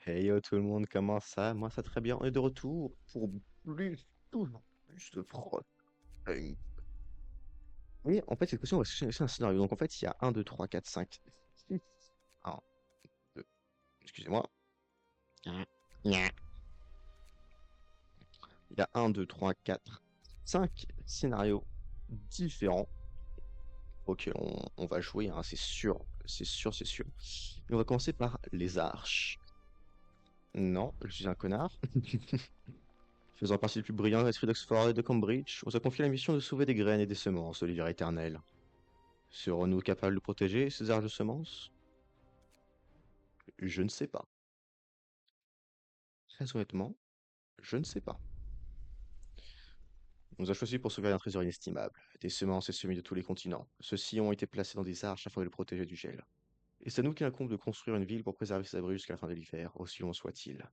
Hey yo tout le monde, comment ça? Moi ça très bien, on est de retour pour toujours plus de fraude. Oui, en fait cette question on va chercher un scénario. Donc en fait il y a un 2 3 4 5 6 1, 2, excusez-moi. Il y a un 2 3 4 5 scénarios différents auxquels on va jouer, hein, c'est sûr, c'est sûr, c'est sûr. Et on va commencer par les arches. Non, je suis un connard. Faisant partie des plus brillants esprits d'Oxford et de Cambridge, on nous a confié la mission de sauver des graines et des semences de l'hiver éternel. Serons-nous capables de protéger ces arches de semences? Je ne sais pas. Très honnêtement, je ne sais pas. On nous a choisi pour sauver un trésor inestimable, des semences et semis de tous les continents. Ceux-ci ont été placés dans des arches afin de le protéger du gel. Et c'est à nous qu'il incombe de construire une ville pour préserver ses abris jusqu'à la fin de l'hiver, aussi long soit-il.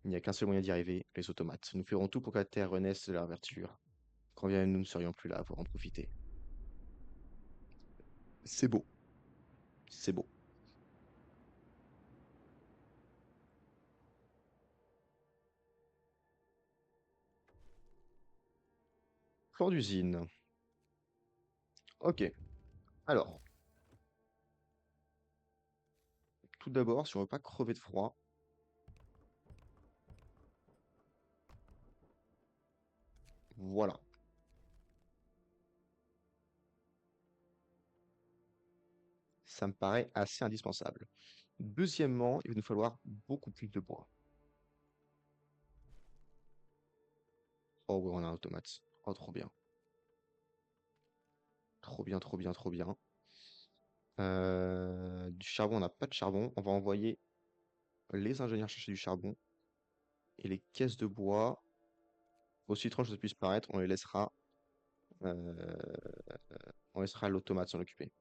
Il n'y a qu'un seul moyen d'y arriver, les automates. Nous ferons tout pour que la Terre renaisse de la verture. Quand bien nous ne serions plus là pour en profiter. C'est beau. C'est beau. Plan d'usine. Ok. Alors, tout d'abord, si on veut pas crever de froid, voilà. Ça me paraît assez indispensable. Deuxièmement, il va nous falloir beaucoup plus de bois. Oh ouais, on a un automate. Oh, trop bien. Trop bien, trop bien, trop bien. Du charbon, on n'a pas de charbon. On va envoyer les ingénieurs chercher du charbon. Et les caisses de bois, aussi étrange que ça puisse paraître, euh, on laissera l'automate s'en occuper.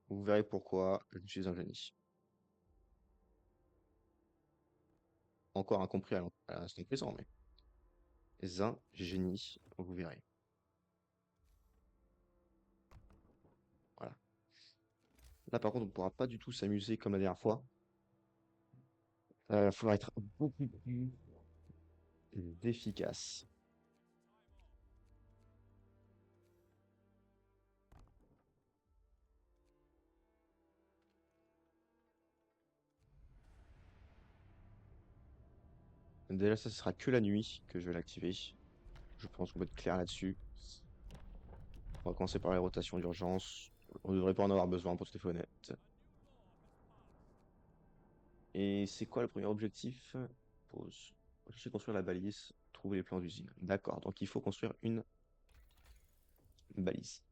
Vous verrez pourquoi je suis un génie. Encore incompris à l'instant présent, mais un génie, vous verrez. Voilà. Là, par contre, on ne pourra pas du tout s'amuser comme la dernière fois. Il faudra être beaucoup plus efficace. Déjà, ça, ce sera que la nuit que je vais l'activer. Je pense qu'on peut être clair là-dessus. On va commencer par les rotations d'urgence. On ne devrait pas en avoir besoin pour tout à fait honnête. Et c'est quoi le premier objectif? Pause. Chercher à construire la balise, trouver les plans d'usine. D'accord, donc il faut construire une balise.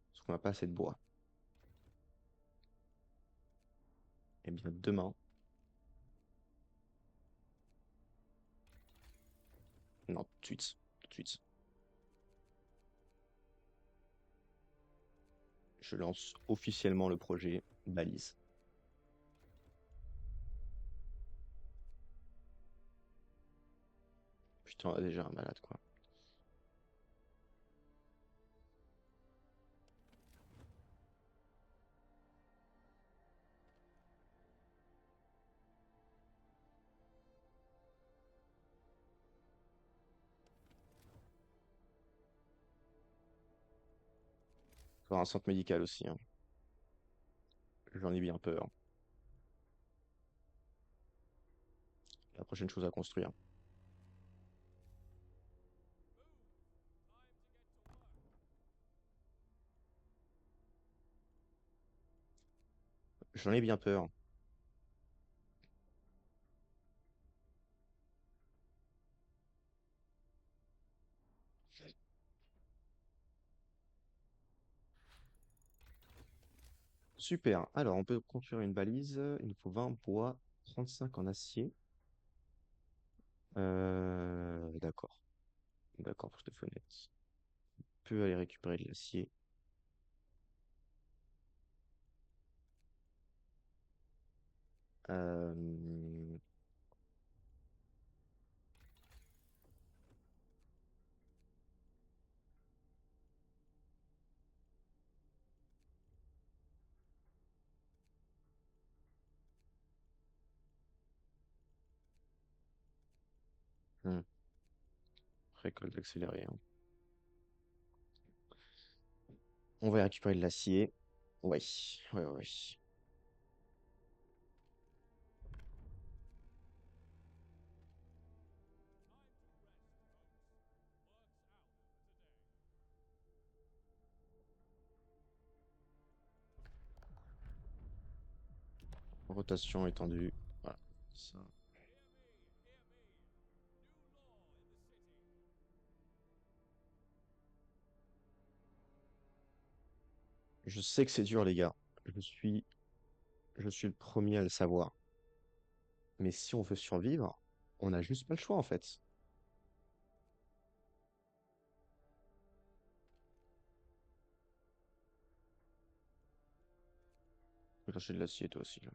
Parce qu'on n'a pas assez de bois. Eh bien, demain, non, tout de suite, tout de suite, je lance officiellement le projet balise. Putain, on a déjà un malade, quoi. Faut avoir un centre médical aussi, hein. J'en ai bien peur. La prochaine chose à construire. J'en ai bien peur. Super. Alors, on peut construire une balise. Il nous faut 20 bois, 35 en acier. D'accord. D'accord, pour cette fenêtre. On peut aller récupérer de l'acier. Euh, Hmm. Récolte accélérée, hein. On va récupérer de l'acier. Ouais, ouais, ouais. Rotation étendue. Voilà. Ça. Je sais que c'est dur, les gars. Je suis, je suis le premier à le savoir. Mais si on veut survivre, on n'a juste pas le choix, en fait. Faut chercher de l'acier, toi aussi, là.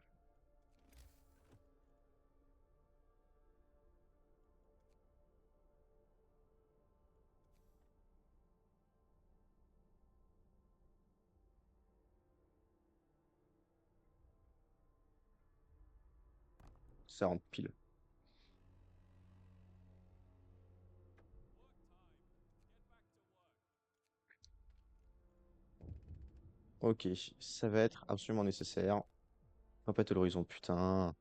Ça rentre pile. Ok, ça va être absolument nécessaire. On va pas être à l'horizon, putain.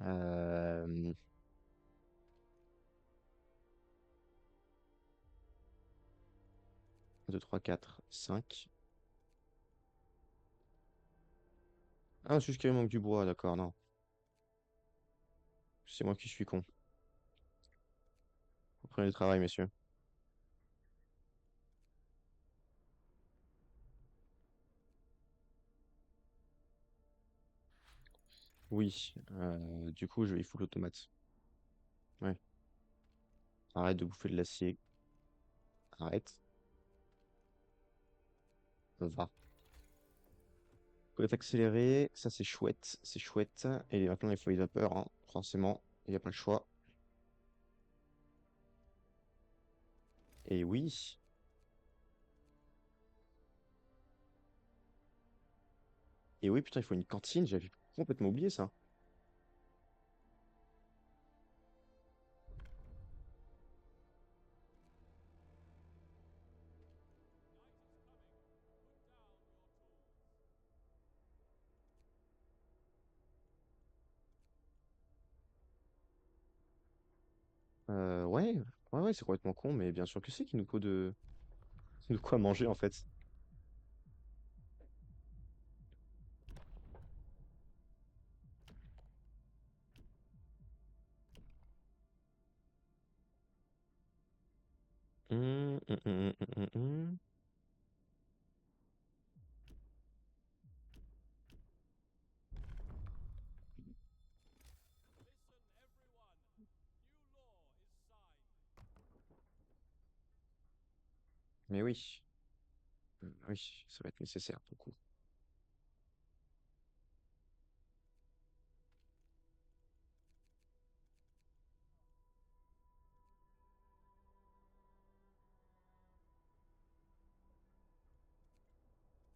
Euh... 2, 3, 4, 5. Ah, c'est juste qu'il manque du bois, d'accord, non. C'est moi qui suis con. Reprenez le travail, messieurs. Oui, du coup, il faut l'automate. Ouais. Arrête de bouffer de l'acier. Arrête. Va. Faut accéléré, ça c'est chouette, c'est chouette. Et maintenant, il faut les vapeurs, hein. Forcément, il n'y a pas le choix. Et oui, et oui, putain, il faut une cantine, j'avais complètement oublié ça. Ouais, ouais, ouais, c'est complètement con, mais bien sûr que c'est qu'il nous faut de quoi manger en fait. Hum. Mais oui, oui, ça va être nécessaire pour le coup.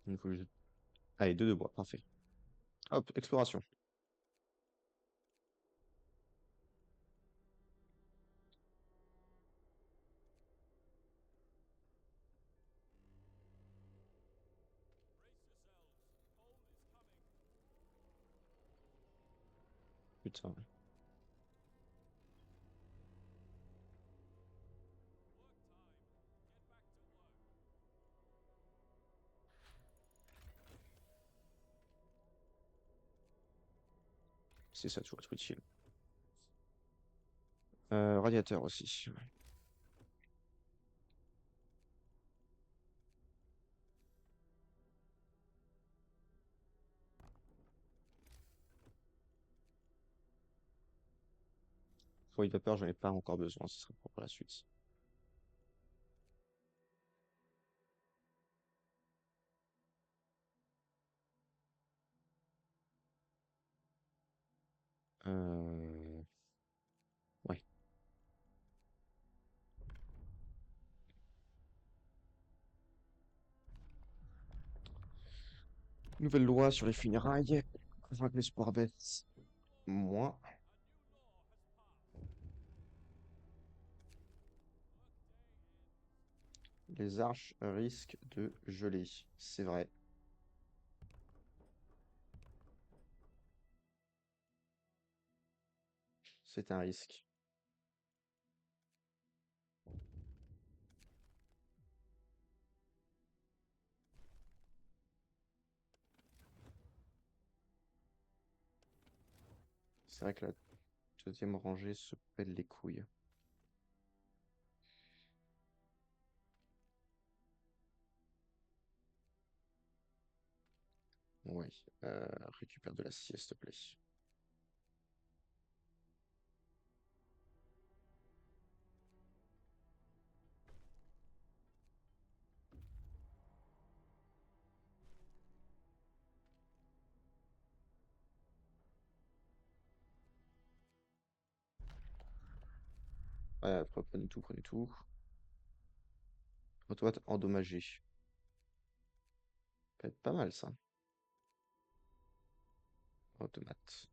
Il nous faut juste... Allez, deux de bois, parfait. Hop, exploration. Putain, c'est ça toujours être utile. Radiateur aussi. Pour les vapeurs, j'en ai pas encore besoin, ce sera pour la suite. Euh... Ouais. Nouvelle loi sur les funérailles. Convaincre les sports bêtes. Moins. Les arches risquent de geler. C'est vrai. C'est un risque. C'est vrai que la deuxième rangée se pèle les couilles. Oui. Récupère de l'acier, s'il te plaît. Ouais, prenez tout, prenez tout. Automate endommagé. Ça peut être pas mal, ça. Automate.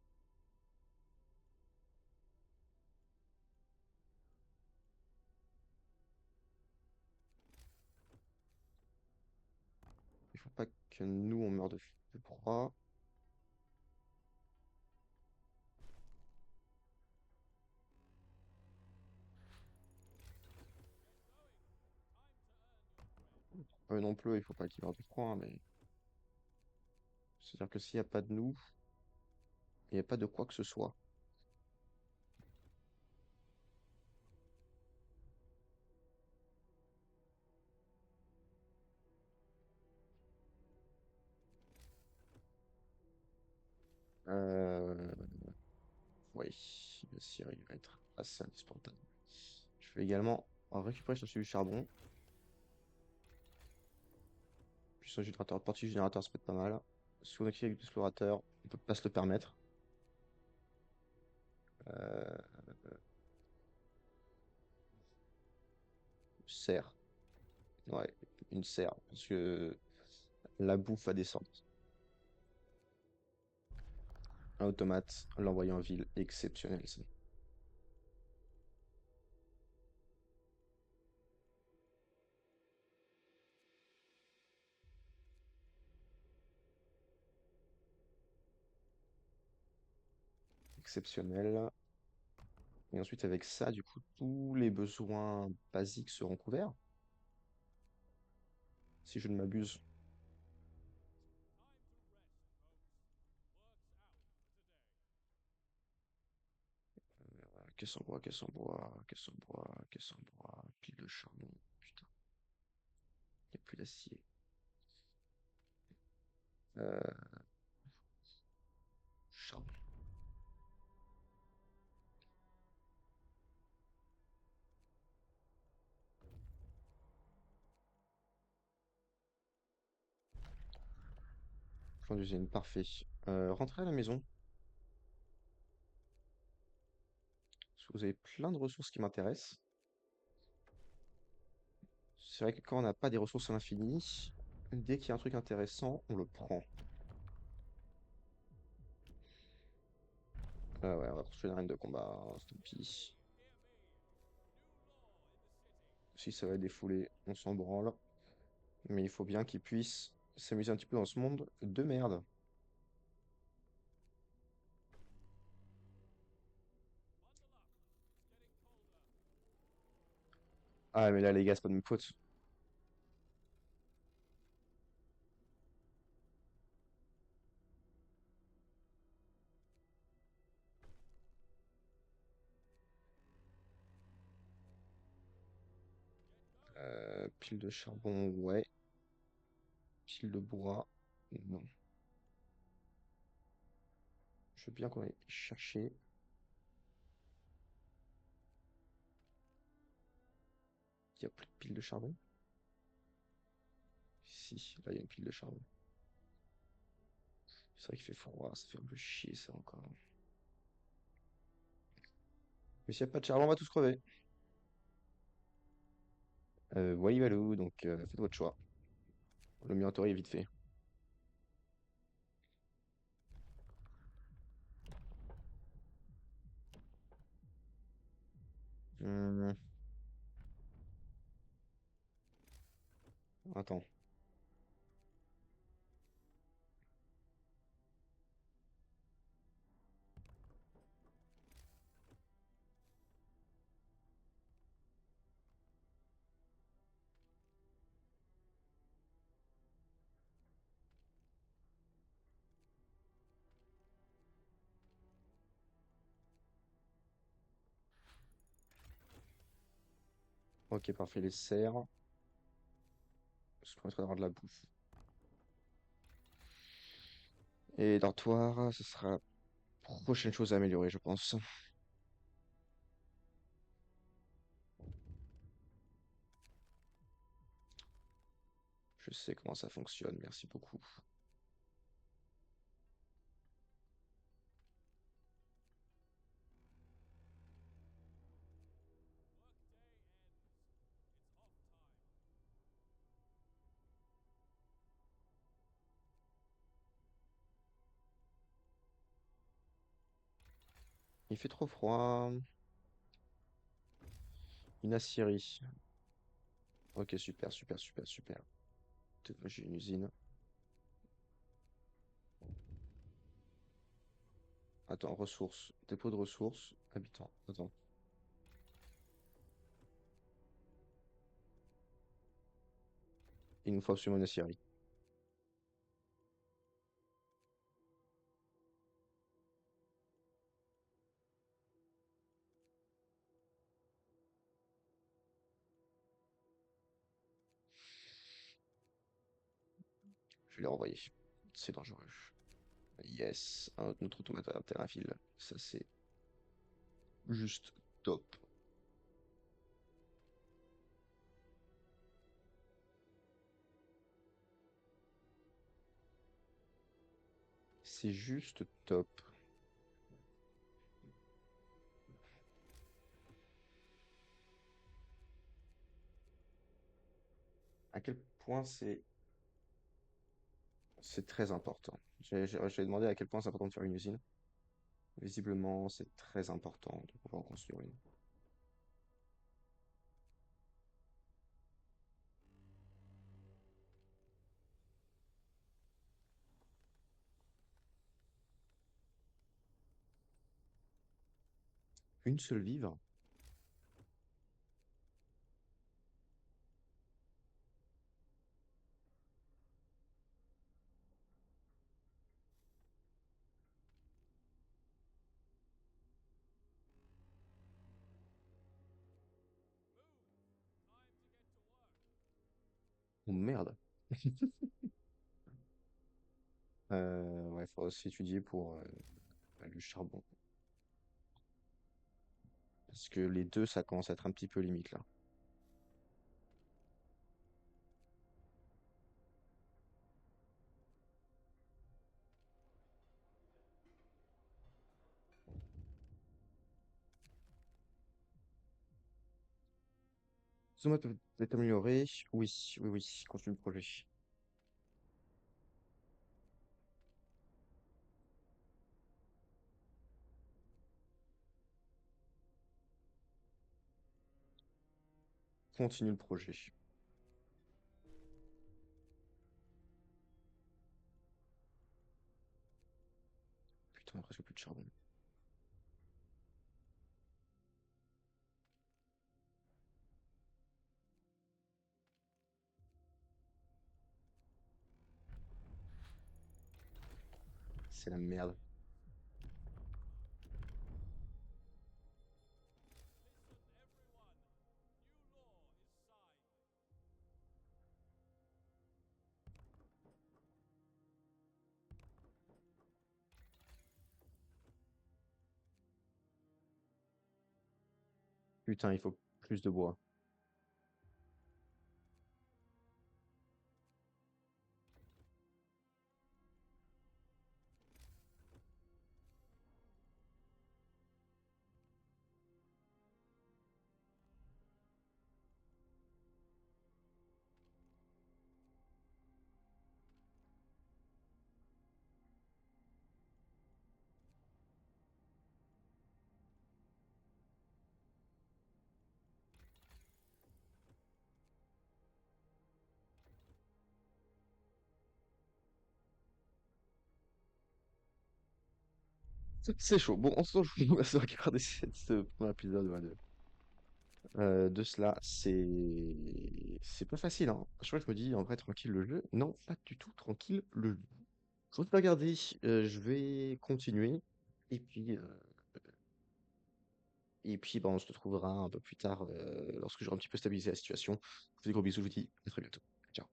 Il faut pas que nous, on meure de froid. Eux non plus, il faut pas qu'ils meurent de froid, hein, mais... C'est-à-dire que s'il n'y a pas de nous, il n'y a pas de quoi que ce soit. Euh... Oui, le cire, il va être assez indispensable. Je vais également en récupérer sur celui du charbon. Puissance générateur, portée générateur, ça peut être pas mal. Si on active avec l'explorateur, on peut pas se le permettre. Euh... Serre. Ouais, une serre. Parce que la bouffe va descendre. Un automate, l'envoyer en ville, exceptionnel ça. Exceptionnel. Et ensuite, avec ça, du coup, tous les besoins basiques seront couverts. Si je ne m'abuse. Caisse en bois, caisse en bois, caisse en bois, caisse en bois, pile de charbon. Putain, il n'y a plus d'acier. Euh, Charbon. Plan d'usine, parfait. Rentrez à la maison. Parce que vous avez plein de ressources qui m'intéressent. C'est vrai que quand on n'a pas des ressources à l'infini, dès qu'il y a un truc intéressant, on le prend. Ouais, on va construire une arène de combat, tant pis. Si ça va défouler, on s'en branle. Mais il faut bien qu'ils puissent s'amuser un petit peu dans ce monde de merde. Ah, mais là, les gars, c'est pas de ma faute. Pile de charbon, ouais. Pile de bois, non. Je veux bien qu'on aille chercher. Il y a plus de pile de charbon? Si, là, il y a une pile de charbon. C'est vrai qu'il fait froid, ça fait un peu chier, ça, encore. Mais s'il n'y a pas de charbon, on va tous crever. Walou, donc faites votre choix. Le minotaure est vite fait. Attends. Ok, parfait, les serres. Ça permettrait d'avoir de la bouffe. Et dortoir, ce sera la prochaine chose à améliorer, je pense. Je sais comment ça fonctionne, merci beaucoup. Il fait trop froid. Une aciérie. Ok, super, super, super, super. J'ai une usine. Attends, ressources. Dépôt de ressources. Habitants. Attends. Il nous faut absolument une aciérie. Je vais les renvoyer. C'est dangereux. Yes. Un autre automate à terrafile. Ça, c'est juste top. C'est juste top. À quel point c'est très important. J'ai demandé à quel point c'est important de faire une usine. Visiblement, c'est très important de pouvoir en construire une. Une seule vivre? Oh merde. Ouais, faut aussi étudier pour le charbon. Parce que les deux, ça commence à être un petit peu limite là. Zoma peut être amélioré. Oui, oui, oui. Continue le projet. Continue le projet. Putain, il y a presque plus de charbon. C'est la merde. Putain, il faut plus de bois. C'est chaud. Bon, on on va se regarder ce premier épisode ouais, de cela. C'est pas facile, hein. Je crois que je me dis, en vrai, tranquille le jeu. Non, pas du tout tranquille le jeu. Je vais regarder, je vais continuer. Et puis, euh, et puis bah, on se retrouvera un peu plus tard lorsque j'aurai un petit peu stabilisé la situation. Je vous fais des gros bisous, je vous dis à très bientôt. Ciao.